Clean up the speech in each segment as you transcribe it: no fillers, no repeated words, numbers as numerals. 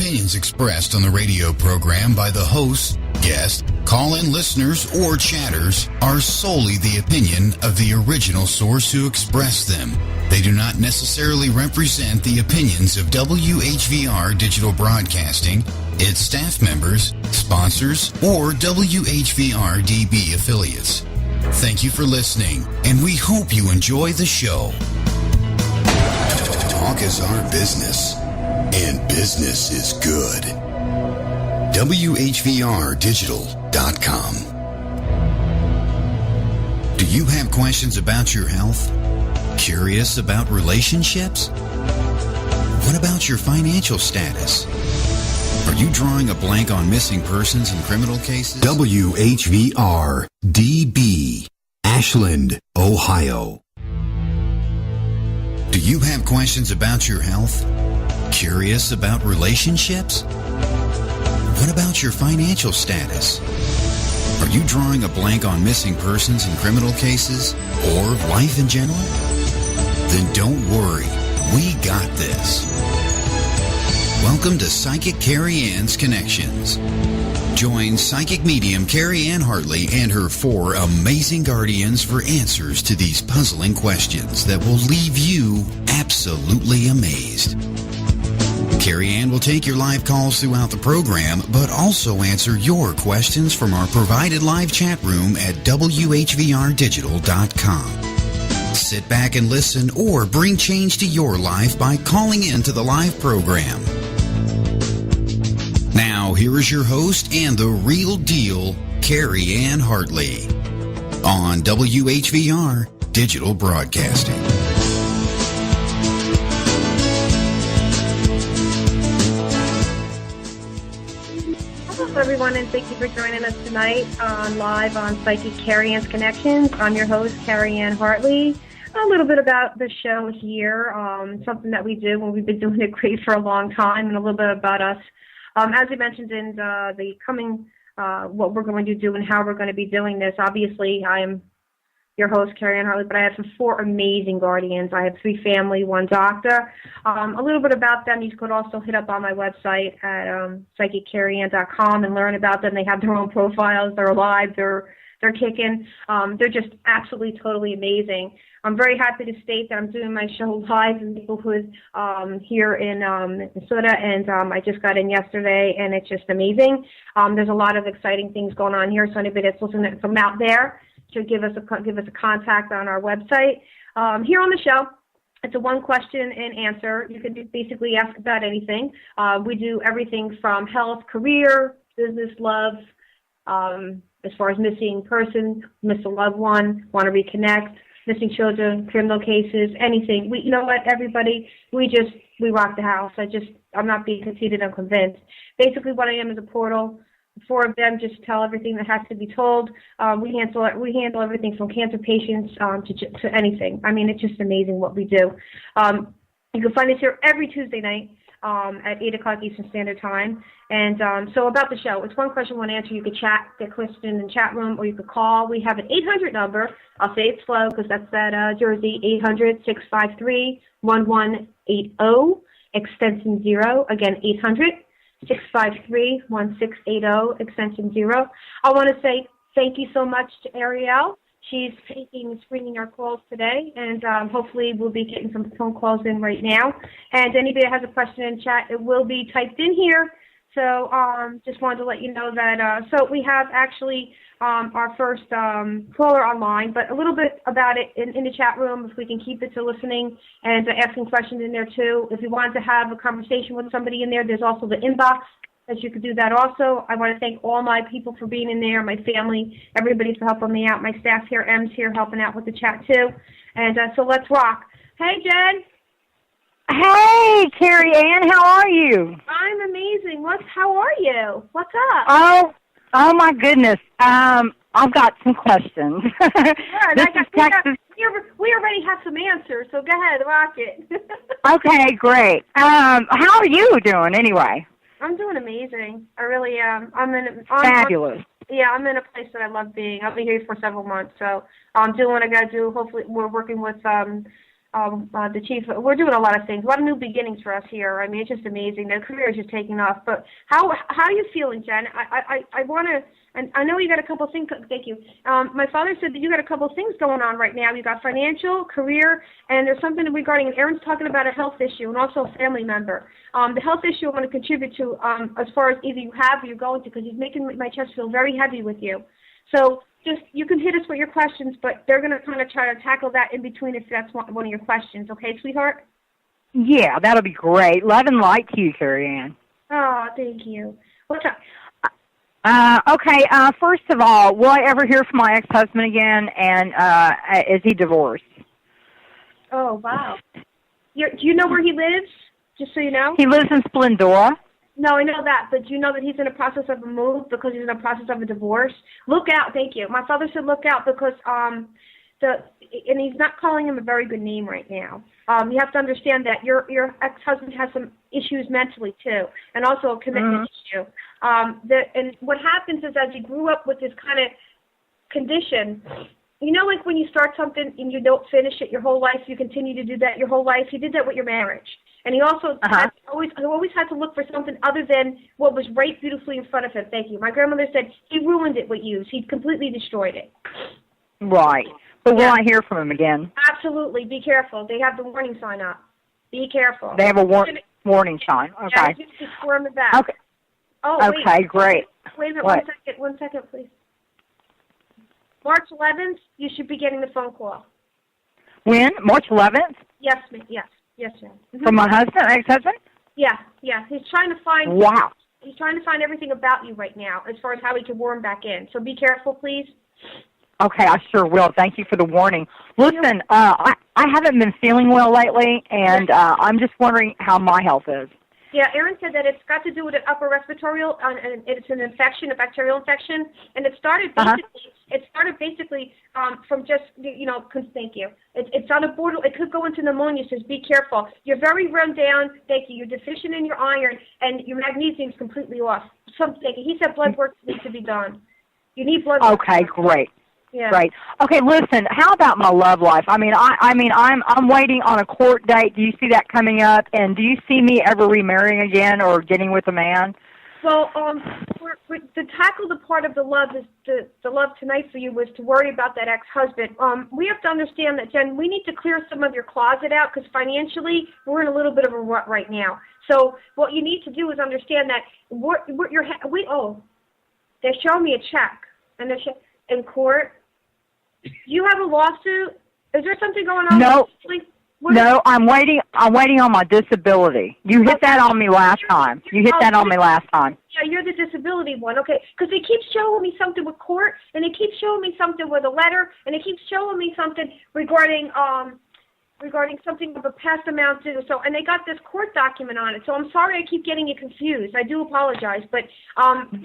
opinions expressed on the radio program by the host, guest, call-in listeners, or chatters are solely the opinion of the original source who expressed them. They do not necessarily represent the opinions of WHVR Digital Broadcasting, its staff members, sponsors, or WHVR DB affiliates. Thank you for listening, and we hope you enjoy the show. Talk is our business, and business is good. WHVRdigital.com. Do you have questions about your health? Curious about relationships? What about your financial status? Are you drawing a blank on missing persons and criminal cases? WHVR DB, Ashland, Ohio. Do you have questions about your health? Curious about relationships? What about your financial status? Are you drawing a blank on missing persons and criminal cases, or life in general? Then don't worry, we got this. Welcome to Psychic Carrie-Anne's Connections. Join psychic medium Carrie-Anne Hartley and her 4 amazing guardians for answers to these puzzling questions that will leave you absolutely amazed. Carrie-Anne will take your live calls throughout the program, but also answer your questions from our provided live chat room at WHVRdigital.com. Sit back and listen, or bring change to your life by calling in to the live program. Now, here is your host and the real deal, Carrie-Anne Hartley, on WHVR Digital Broadcasting. Hello, everyone, and thank you for joining us tonight live on Psychic Carrie-Anne's Connections. I'm your host, Carrie-Anne Hartley. A little bit about the show here, something that we do, and we've been doing it great for a long time, and a little bit about us. As I mentioned in the coming, what we're going to do and how we're going to be doing this, obviously I am your host, Carrie-Anne Hartley, but I have 4 amazing guardians. I have 3 family, 1 doctor. A little bit about them, you could also hit up on my website at psychiccarrieanne.com and learn about them. They have their own profiles, they're alive, they're kicking. They're just absolutely, totally amazing. I'm very happy to state that I'm doing my show live in Maplewood here in Minnesota, and I just got in yesterday, and it's just amazing. There's a lot of exciting things going on here, so anybody that's listening from out there should give us a contact on our website. Here on the show, it's a 1 question and answer. You can basically ask about anything. We do everything from health, career, business, love, as far as missing person, miss a loved one, want to reconnect, missing children, criminal cases, anything. You know what, everybody, we rock the house. I'm not being conceited, I'm convinced. Basically what I am is a portal. The 4 of them just tell everything that has to be told. We handle everything from cancer patients to anything. I mean, it's just amazing what we do. You can find us here every Tuesday night at 8 o'clock Eastern Standard Time. And so about the show, it's 1 question, 1 answer. You could get questions in the chat room, or you could call. We have an 800 number. I'll say it slow because that's that Jersey, 800-653-1180, extension 0. Again, 800-653-1680, extension 0. I want to say thank you so much to Ariel. She's taking and screening our calls today, and hopefully we'll be getting some phone calls in right now. And anybody that has a question in chat, it will be typed in here. So just wanted to let you know that. So we have actually our first caller online, but a little bit about it in the chat room, if we can keep it to listening and asking questions in there too. If you wanted to have a conversation with somebody in there, there's also the inbox that you could do that also. I want to thank all my people for being in there, my family, everybody for helping me out. My staff here, M's here, helping out with the chat too. And so let's rock. Hey, Jen. Hey, Carrie-Anne, how are you? I'm amazing. How are you? What's up? Oh my goodness. I've got some questions. Good. We already have some answers, so go ahead, rock it. Okay, great. How are you doing anyway? I'm doing amazing. I really am. Fabulous. I'm in a place that I love being. I'll be here for several months, so I'm doing what I got to do. Hopefully, we're working with the chief. We're doing a lot of things, a lot of new beginnings for us here. I mean, it's just amazing. The career is just taking off. But how are you feeling, Jen? I want to, and I know you got a couple things. Thank you. My father said that you got a couple things going on right now. You got financial, career, and there's something regarding. Aaron's talking about a health issue and also a family member. The health issue I want to contribute to as far as either you have or you're going to, because he's making my chest feel very heavy with you. So just, you can hit us with your questions, but they're going to kind of try to tackle that in between if that's one of your questions. Okay, sweetheart? Yeah, that'll be great. Love and light to you, Carrie-Anne. Oh, thank you. What's up? Okay, first of all, will I ever hear from my ex-husband again, and is he divorced? Oh, wow. Do you know where he lives, just so you know? He lives in Splendora. No, I know that, but do you know that he's in the process of a move because he's in the process of a divorce? Look out, thank you. My father said look out because and he's not calling him a very good name right now. You have to understand that your ex-husband has some issues mentally too, and also a commitment issue. And what happens is as you grew up with this kind of condition, you know, like when you start something and you don't finish it your whole life, you continue to do that your whole life. He did that with your marriage. And he also always had to look for something other than what was right beautifully in front of him. Thank you. My grandmother said he ruined it with use. He completely destroyed it. Right. But will I hear from him again? Absolutely. Be careful. They have the warning sign up. Be careful. They have a warning sign. Okay. Yeah, just squirm it back. Okay. Oh, okay, great. Wait a minute. What? One second, please. March 11th, you should be getting the phone call. When? March 11th? Yes, ma'am. Yes. Yes, ma'am. Mm-hmm. From my husband, ex-husband? Yeah. He's trying to find. Wow. He's trying to find everything about you right now, as far as how he can warm back in. So be careful, please. Okay, I sure will. Thank you for the warning. Listen, I haven't been feeling well lately, and I'm just wondering how my health is. Yeah, Aaron said that it's got to do with an upper respiratory, and it's an infection, a bacterial infection, and it started basically. From just, thank you. It's on a border. It could go into pneumonia, so be careful. You're very run down. Thank you. You're deficient in your iron, and your magnesium's completely off. He said blood work needs to be done. You need blood work. Okay, great. Yeah. Right. Okay, listen, how about my love life? I'm waiting on a court date. Do you see that coming up? And do you see me ever remarrying again or getting with a man? Well, to tackle the part of the love is the love tonight for you was to worry about that ex-husband. We have to understand that, Jen, we need to clear some of your closet out because financially we're in a little bit of a rut right now. So what you need to do is understand that they're showing me a check and in court. You have a lawsuit? Is there something going on? No. No, I'm waiting on my disability. You hit that on me last time. Yeah, you're the disability one, okay. Because they keep showing me something with court, and they keep showing me something with a letter, and they keep showing me something regarding something of a past amount due. So, and they got this court document on it. So I'm sorry I keep getting you confused. I do apologize, but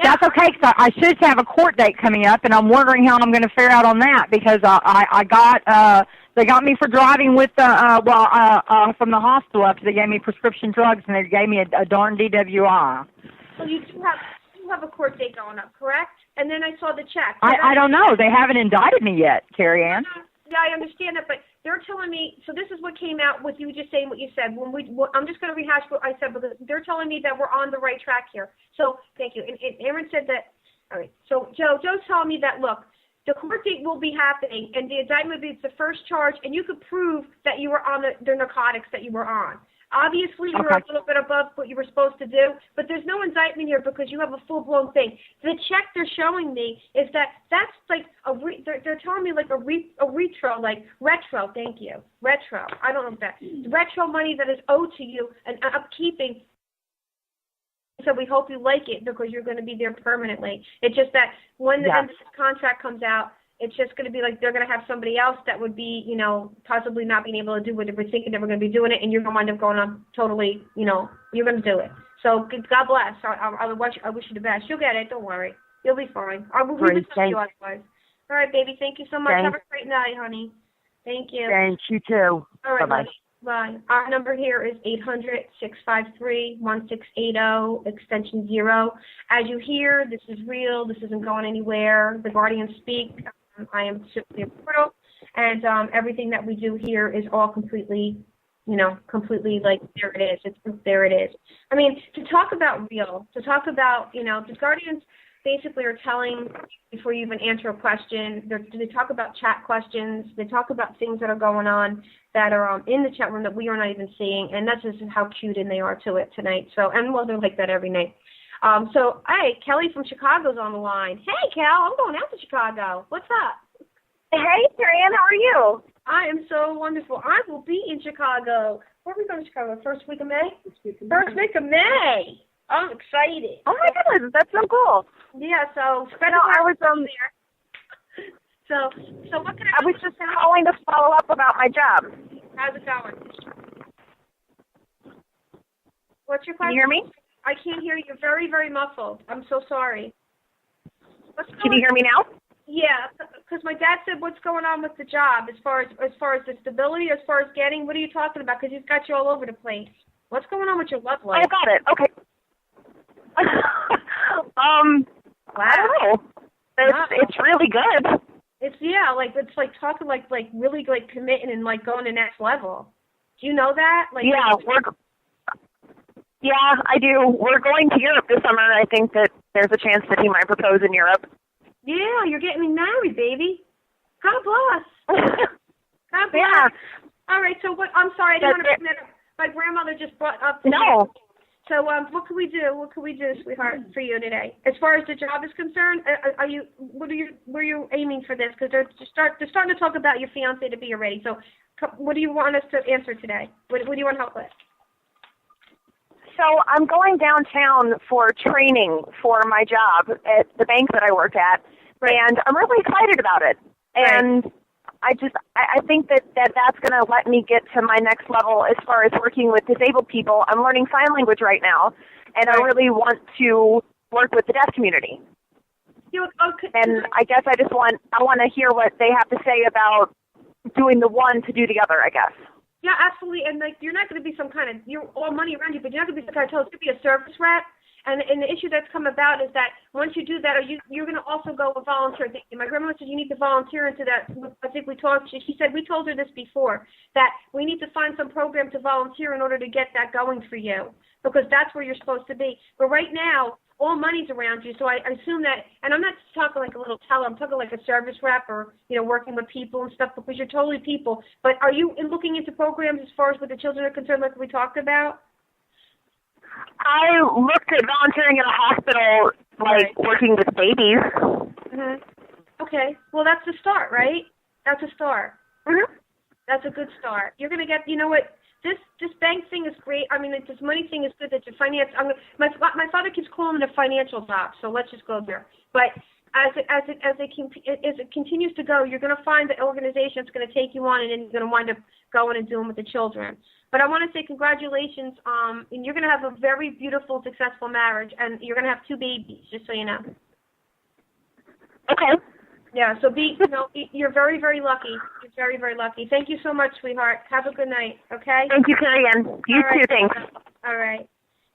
that's okay. Cause I should have a court date coming up, and I'm wondering how I'm going to fare out on that because they got me for driving with from the hospital after they gave me prescription drugs, and they gave me a darn DWI. So you do have a court date going up, correct? And then I saw the check. I don't know. They haven't indicted me yet, Carrie-Anne. Yeah, I understand that, but they're telling me, so this is what came out with you just saying what you said. I'm just going to rehash what I said, because they're telling me that we're on the right track here. So, thank you. And Aaron said that, all right, so Joe's telling me that, look, the court date will be happening, and the indictment will be the first charge, and you could prove that you were on the narcotics that you were on. Obviously, you were a little bit above what you were supposed to do, but there's no indictment here because you have a full-blown thing. The check they're showing me is that's like they're telling me like a retro, thank you, retro. I don't know if that retro money that is owed to you and upkeeping. So we hope you like it because you're going to be there permanently. It's just that when the end of this contract comes out, it's just going to be like they're going to have somebody else that would be, possibly not being able to do what they were thinking they were going to be doing it, and you're going to wind up going on totally, you're going to do it. So God bless. I wish you the best. You'll get it. Don't worry. You'll be fine. We'll be talking to you otherwise. All right, baby. Thank you so much. Thanks. Have a great night, honey. Thank you. Thanks. You too. All right, bye-bye. Bye. Our number here is 800-653-1680, extension 0. As you hear, this is real. This isn't going anywhere. The Guardians speak. I am simply a portal. and everything that we do here is all completely, completely like there it is. There it is. I mean, to talk about, the Guardians basically are telling before you even answer a question. They talk about chat questions. They talk about things that are going on that are in the chat room that we are not even seeing, and that's just how cute in they are to it tonight. So, and well, they're like that every night. Hey, Kelly from Chicago's on the line. Hey, Kel, I'm going out to Chicago. What's up? Hey, Carrie-Anne, how are you? I am so wonderful. I will be in Chicago. Where are we going to Chicago? First week of May? First week of May. I'm excited. Oh my goodness, that's so cool. Yeah, so I was there. So what can I was just calling to follow up about my job. How's it going? What's your question? Can you hear me? I can't hear you. You're very, very muffled. I'm so sorry. Can you hear me now? Yeah, because my dad said, "What's going on with the job as far as the stability, as far as getting? What are you talking about? Because he's got you all over the place. What's going on with your love life?" I got it. Okay. Wow. I don't know. It's really good. It's talking like really like committing and like going to next level. Do you know that? Yeah, I do. We're going to Europe this summer. I think that there's a chance that he might propose in Europe. Yeah, you're getting married, baby. God bless. God bless. Yeah. All right. So what? I'm sorry, I didn't want to bring that up. My grandmother just brought up. No. So what can we do? What can we do, sweetheart, for you today? As far as the job is concerned, were you aiming for this? Because they're starting to talk about your fiance to be already. So what do you want us to answer today? What do you want help with? So I'm going downtown for training for my job at the bank that I work at, right. And I'm really excited about it. Right. And I think that's going to let me get to my next level as far as working with disabled people. I'm learning sign language right now, and right. I really want to work with the deaf community. And I guess I want to hear what they have to say about doing the one to do the other, I guess. Yeah, absolutely. And you're not going to be you're all money around you, but you're not going to be some kind of total. It's going to be a service rep. And the issue that's come about is that once you do that, you're going to also go a volunteer thing. My grandmother said you need to volunteer into that. I think we talked. She said we told her this before, that we need to find some program to volunteer in order to get that going for you, because that's where you're supposed to be. But right now, all money's around you, so I assume that. And I'm not talking like a little teller. I'm talking like a service rep or working with people and stuff, because you're totally people. But are you looking into programs as far as what the children are concerned, like we talked about? I looked at volunteering in a hospital, working with babies. Mm-hmm. Okay. Well, that's a start, right? That's a start. Mm-hmm. That's a good start. You're going to get, this bank thing is great. I mean, this money thing is good. That your finance. My father keeps calling it a financial job, so let's just go there. But as it continues to go, you're going to find the organization that's going to take you on, and then you're going to wind up going and doing with the children. But I want to say congratulations. And you're going to have a very beautiful, successful marriage, and you're going to have 2 babies, just so you know. Okay. Yeah. So you're very, very lucky. You're very, very lucky. Thank you so much, sweetheart. Have a good night. Okay. Thank you, Carrie-Anne. You too. Thanks. All right.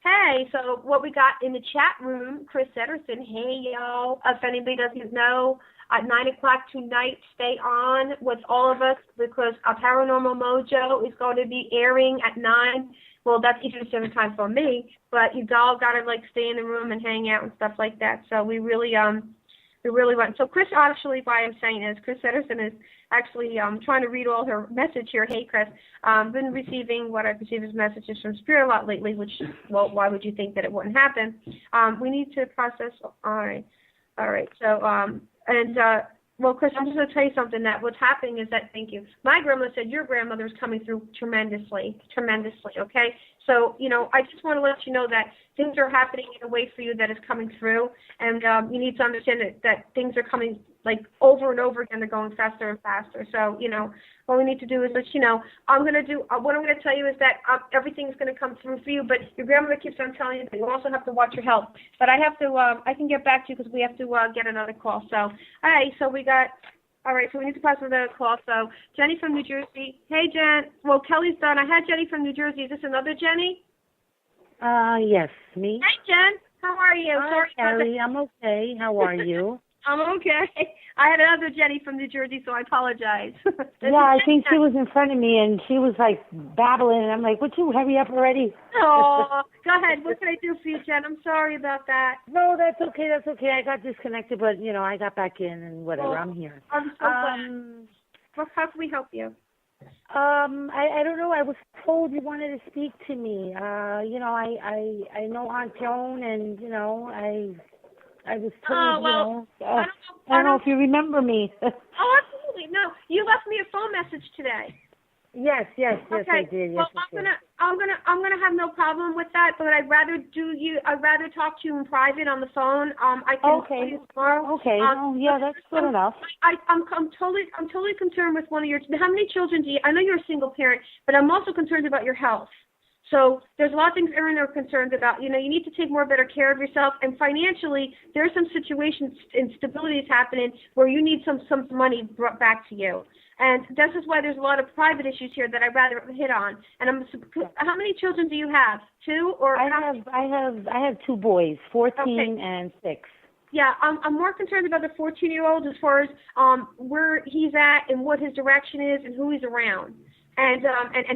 Hey, so what we got in the chat room, Chris Ederson. Hey, y'all. If anybody doesn't know, at 9 o'clock tonight, stay on with all of us, because our Paranormal Mojo is going to be airing at 9. Well, that's Eastern Standard Time for me, but you all got to stay in the room and hang out and stuff like that. So we really want. So Chris, actually, why I'm saying is Chris Ederson is actually trying to read all her message here. Hey, Chris, been receiving what I perceive as messages from Spirit a lot lately, which, well, why would you think that it wouldn't happen? We need to process. All right. So, well, Chris, I'm just going to tell you something, that what's happening is that, thank you, my grandmother said your grandmother is coming through tremendously, okay? So, I just want to let you know that things are happening in a way for you that is coming through, and you need to understand that things are coming, over and over again. They're going faster and faster. So, what we need to do is, what I'm going to tell you is that everything's going to come through for you, but your grandmother keeps on telling you that you also have to watch your health. But I have to, I can get back to you because we have to get another call. So, all right, so we need to pass another call. So, Jenny from New Jersey. Hey, Jen. Well, Kelly's done. I had Jenny from New Jersey. Is this another Jenny? Yes, me. Hey, Jen. How are you? Hi, Kelly. I'm okay. How are you? I'm okay. I had another Jenny from New Jersey, so I apologize. Yeah, I think she was in front of me, and she was like babbling, and I'm like, would you hurry up already? Oh, go ahead. What can I do for you, Jen? I'm sorry about that. No, that's okay. That's okay. I got disconnected, but I got back in and whatever. I'm here. I'm so glad. Well, how can we help you? I don't know. I was told you wanted to speak to me. I know Aunt Joan, and I was told. I don't know if you remember me. Oh, absolutely. No, you left me a phone message today. Yes, okay. I did. Yes, well, I'm gonna have no problem with that, but I'd rather talk to you in private on the phone. I can call you tomorrow. Okay. That's good enough. I'm totally concerned with one of your. How many children do you? I know you're a single parent, but I'm also concerned about your health. So there's a lot of things Erin are concerned about. You need to take more better care of yourself, and financially, there's some situations, instabilities happening where you need some money brought back to you. And this is why there's a lot of private issues here that I'd rather hit on. And how many children do you have? 2 or? I have 2 boys, 14 and 6. Yeah, I'm more concerned about the 14-year-old as far as where he's at and what his direction is and who he's around. And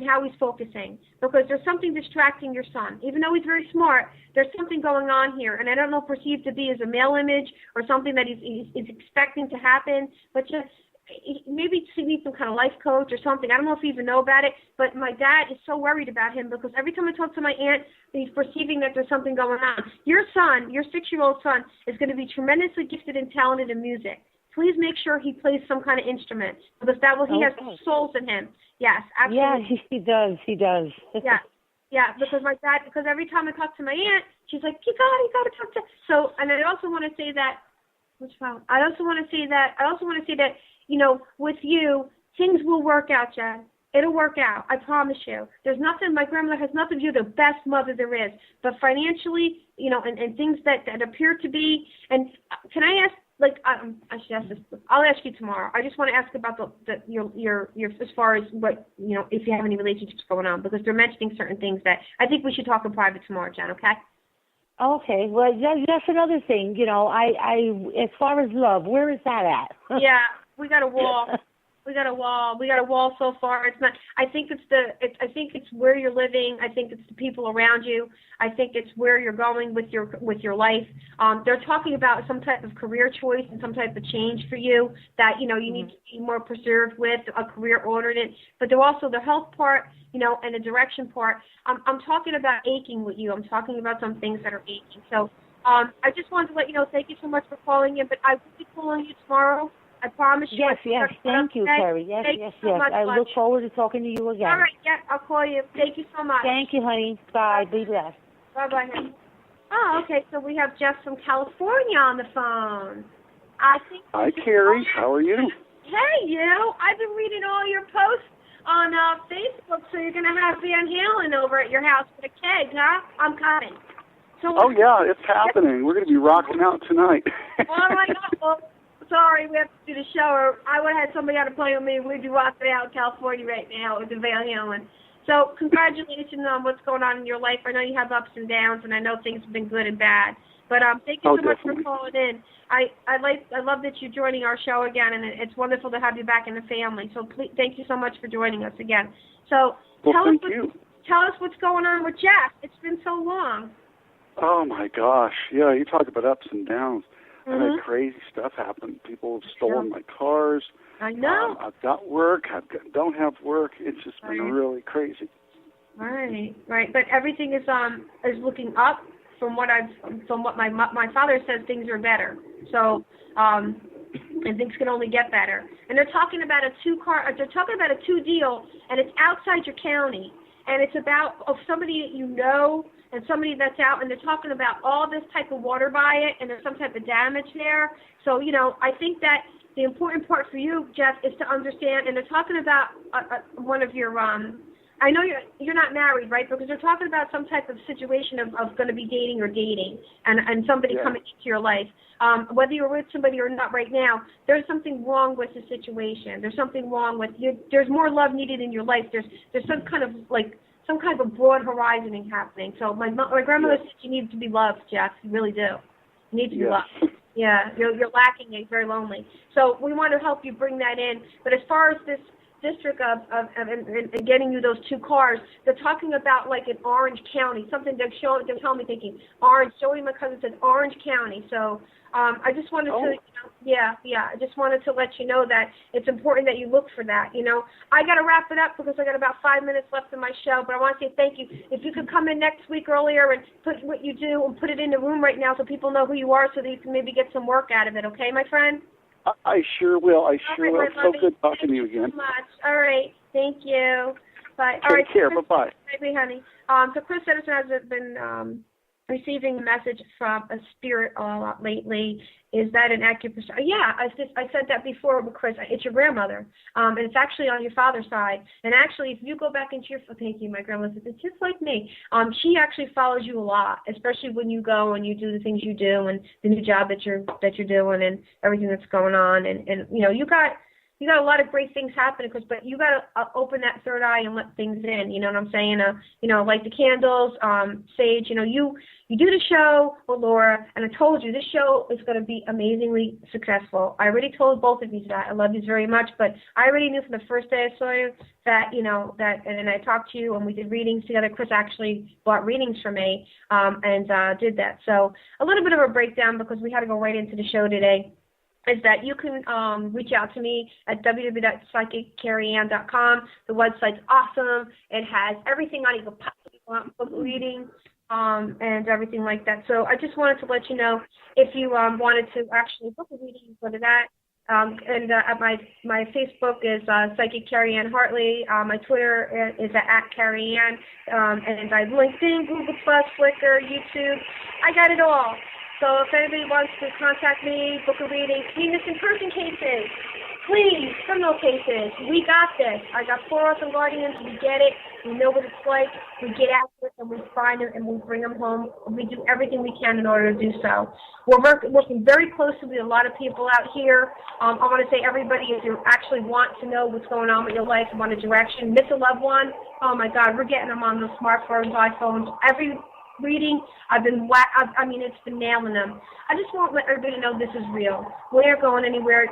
how he's focusing, because there's something distracting your son. Even though he's very smart, there's something going on here, and I don't know, perceived to be as a male image or something that he's expecting to happen, but just maybe he needs some kind of life coach or something. I don't know if you even know about it, but my dad is so worried about him because every time I talk to my aunt, he's perceiving that there's something going on. Your son, your 6-year-old son, is going to be tremendously gifted and talented in music. Please make sure he plays some kind of instrument, because he has souls in him. Yes, absolutely. Yeah, he does. Yeah, because every time I talk to my aunt, she's like, you got to talk to. So, and I also want to say that, I also want to say that, with you, things will work out, Jen. It'll work out. I promise you. There's nothing, my grandmother has nothing to do with the best mother there is. But financially, and things that appear to be, and can I ask, I should ask this. I'll ask you tomorrow. I just want to ask about your as far as what, if you have any relationships going on, because they're mentioning certain things that I think we should talk in private tomorrow, Jen, okay? Okay. Well, that's another thing. I as far as love, where is that at? Yeah, we got a wall. We got a wall so far. It's not. I think it's where you're living. I think it's the people around you. I think it's where you're going with your life. They're talking about some type of career choice and some type of change for you that you need to be more preserved with, a career oriented. But they're also the health part, and the direction part. I'm talking about aching with you. I'm talking about some things that are aching. So I just wanted to let you know. Thank you so much for calling in. But I will be calling you tomorrow. I promise you. Yes. Thank you, Carrie. Yes. I look forward to talking to you again. All right. Yeah, I'll call you. Thank you so much. Thank you, honey. Bye. Be blessed. Bye, honey. Oh, okay. So we have Jeff from California on the phone. Hi, Carrie. How are you? Hey, you. I've been reading all your posts on Facebook, so you're going to have Van Halen over at your house with a keg, huh? I'm coming. Yeah, it's happening. We're going to be rocking out tonight. All right. Well, sorry, we have to do the show, or I would have had somebody on the plane with me. We'd be rocking out in California right now with the Van Halen. So congratulations on what's going on in your life. I know you have ups and downs, and I know things have been good and bad. But thank you so much for calling in. I love that you're joining our show again, and it's wonderful to have you back in the family. So please, thank you so much for joining us again. So tell us what's going on with Jeff. It's been so long. Oh my gosh, yeah. You talk about ups and downs. I've had crazy stuff happen. People have stolen my cars. I know. I've got work. Don't have work. It's just been really crazy. Right. But everything is looking up. From what my father says, things are better. So, and things can only get better. And they're talking about a 2 deal, and it's outside your county, and it's about somebody that you know. And somebody that's out, and they're talking about all this type of water by it, and there's some type of damage there. So, I think that the important part for you, Jeff, is to understand, and they're talking about one of your, I know you're not married, right? Because they're talking about some type of situation of going to be dating, and somebody coming into your life. Whether you're with somebody or not right now, there's something wrong with the situation. There's something wrong with you. There's more love needed in your life. There's some kind of a broad horizoning happening. So my grandmother said you need to be loved, Jeff. You really do. You need to be Yes. loved. Yeah, you're lacking. You're very lonely. So we want to help you bring that in. But as far as this district and getting you those 2 cars, they're talking about like in Orange County, something they're telling me thinking Orange. Joey, my cousin, said Orange County. So I just wanted to, I just wanted to let you know that it's important that you look for that. I got to wrap it up because I got about 5 minutes left in my show, but I want to say thank you. If you could come in next week earlier and put what you do and put it in the room right now so people know who you are so that you can maybe get some work out of it, okay, my friend? I sure will. I sure will. It's So good talking to you again. Thank you so much. All right. Thank you. Bye. Take All right. care. Bye-bye. Bye, honey. So Chris Edison has been receiving a message from a spirit a lot lately. Is that an acupuncture? Yeah, I said that before, but Chris, it's your grandmother, and it's actually on your father's side. And actually, if you go back into your thank you, my grandmother, it's just like me. She actually follows you a lot, especially when you go and you do the things you do and the new job that you're doing and everything that's going on. And you got a lot of great things happening, Chris, but you got to open that third eye and let things in. You know what I'm saying? Light the candles, sage. You do the show with Laura, and I told you this show is going to be amazingly successful. I already told both of you that. I love you very much, but I already knew from the first day I saw you that, and I talked to you, and we did readings together. Chris actually bought readings for me and did that. So a little bit of a breakdown because we had to go right into the show today. Is that you can reach out to me at www.psychiccarrie-anne.com. The website's awesome. It has everything on it you could possibly want, book reading, and everything like that. So I just wanted to let you know if you wanted to actually book a reading, you go to that. And my Facebook is Psychic Carrie-Anne Hartley. My Twitter is at Carrie-Anne. And I have LinkedIn, Google+, Flickr, YouTube. I got it all. So if anybody wants to contact me, book a reading, missing person cases, please, criminal cases, we got this. I got 4 awesome guardians. We get it. We know what it's like. We get after it, and we find them, and we bring them home. We do everything we can in order to do so. We're working very closely with a lot of people out here. I want to say, everybody, if you actually want to know what's going on with your life, want a direction, miss a loved one, oh, my God, we're getting them on those smartphones, iPhones, every reading, it's been nailing them. I just want to let everybody know this is real. We aren't going anywhere.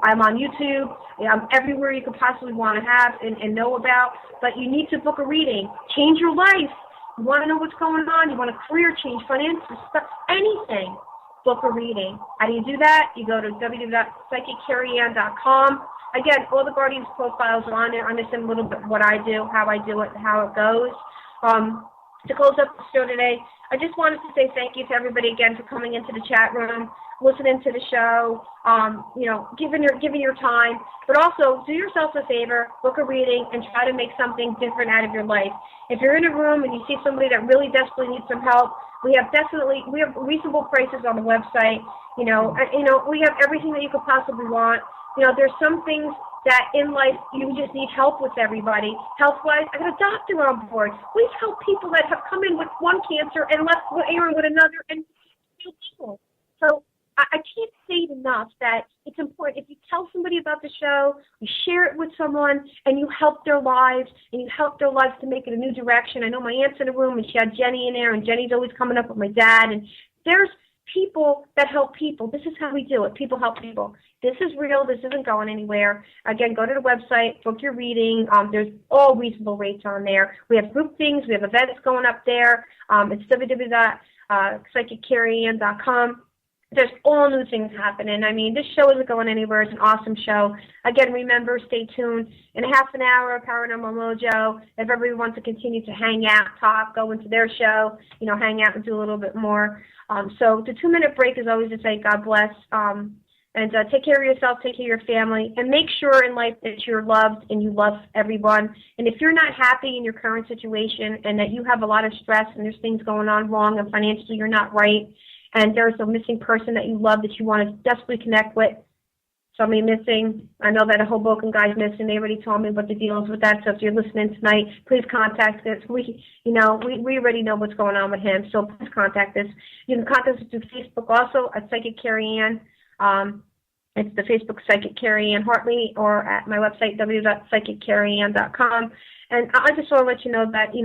I'm on YouTube. I'm everywhere you could possibly want to have and know about. But you need to book a reading. Change your life. You want to know what's going on. You want a career change, financial stuff, anything. Book a reading. How do you do that? You go to www.psychiccarrie-anne.com. Again, all the Guardians profiles are on there. Understand a little bit what I do, how I do it, how it goes. To close up the show today, I just wanted to say thank you to everybody again for coming into the chat room, listening to the show, giving your time, but also do yourself a favor, book a reading, and try to make something different out of your life. If you're in a room and you see somebody that really desperately needs some help, we have reasonable prices on the website. We have everything that you could possibly want. There's some things that in life you just need help with everybody. Health-wise, I got a doctor on board. We've helped people that have come in with one cancer and left Aaron with another and still people. So I can't say it enough that it's important. If you tell somebody about the show, you share it with someone, and you help their lives, and you help their lives to make it a new direction. I know my aunt's in the room, and she had Jenny in there, and Jenny's always coming up with my dad, and there's people that help people. This is how we do it. People help people. This is real. This isn't going anywhere. Again, go to the website, book your reading. There's all reasonable rates on there. We have group things. We have events going up there. It's www.psychiccarrie-anne.com. There's all new things happening. This show isn't going anywhere. It's an awesome show. Again, remember, stay tuned. In a half an hour, Paranormal Mojo, if everybody wants to continue to hang out, talk, go into their show, hang out and do a little bit more. So the 2-minute break is always to say God bless. And take care of yourself, take care of your family, and make sure in life that you're loved and you love everyone. And if you're not happy in your current situation and that you have a lot of stress and there's things going on wrong and financially you're not right, and there's a missing person that you love that you want to desperately connect with, somebody missing. I know that a Hoboken guy's missing. They already told me what the deal is with that. So if you're listening tonight, please contact us. We already know what's going on with him. So please contact us. You can contact us through Facebook also at Psychic Carrie-Anne. It's the Facebook Psychic Carrie-Anne Hartley, or at my website, www.psychiccarrie-anne.com. And I just want to let you know that, in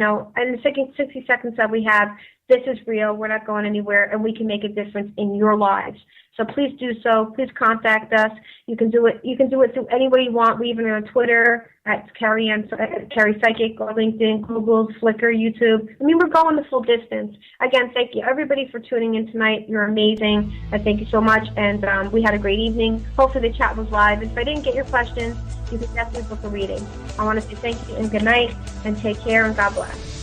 the 60 seconds that we have, this is real. We're not going anywhere, and we can make a difference in your lives. So please do so. Please contact us. You can do it. You can do it through any way you want. We even are on Twitter at Carrie-Anne, Carrie Psychic, or LinkedIn, Google, Flickr, YouTube. I mean, we're going the full distance. Again, thank you everybody for tuning in tonight. You're amazing. I thank you so much, and we had a great evening. Hopefully the chat was live. If I didn't get your questions, you can definitely book a reading. I want to say thank you and good night, and take care, and God bless.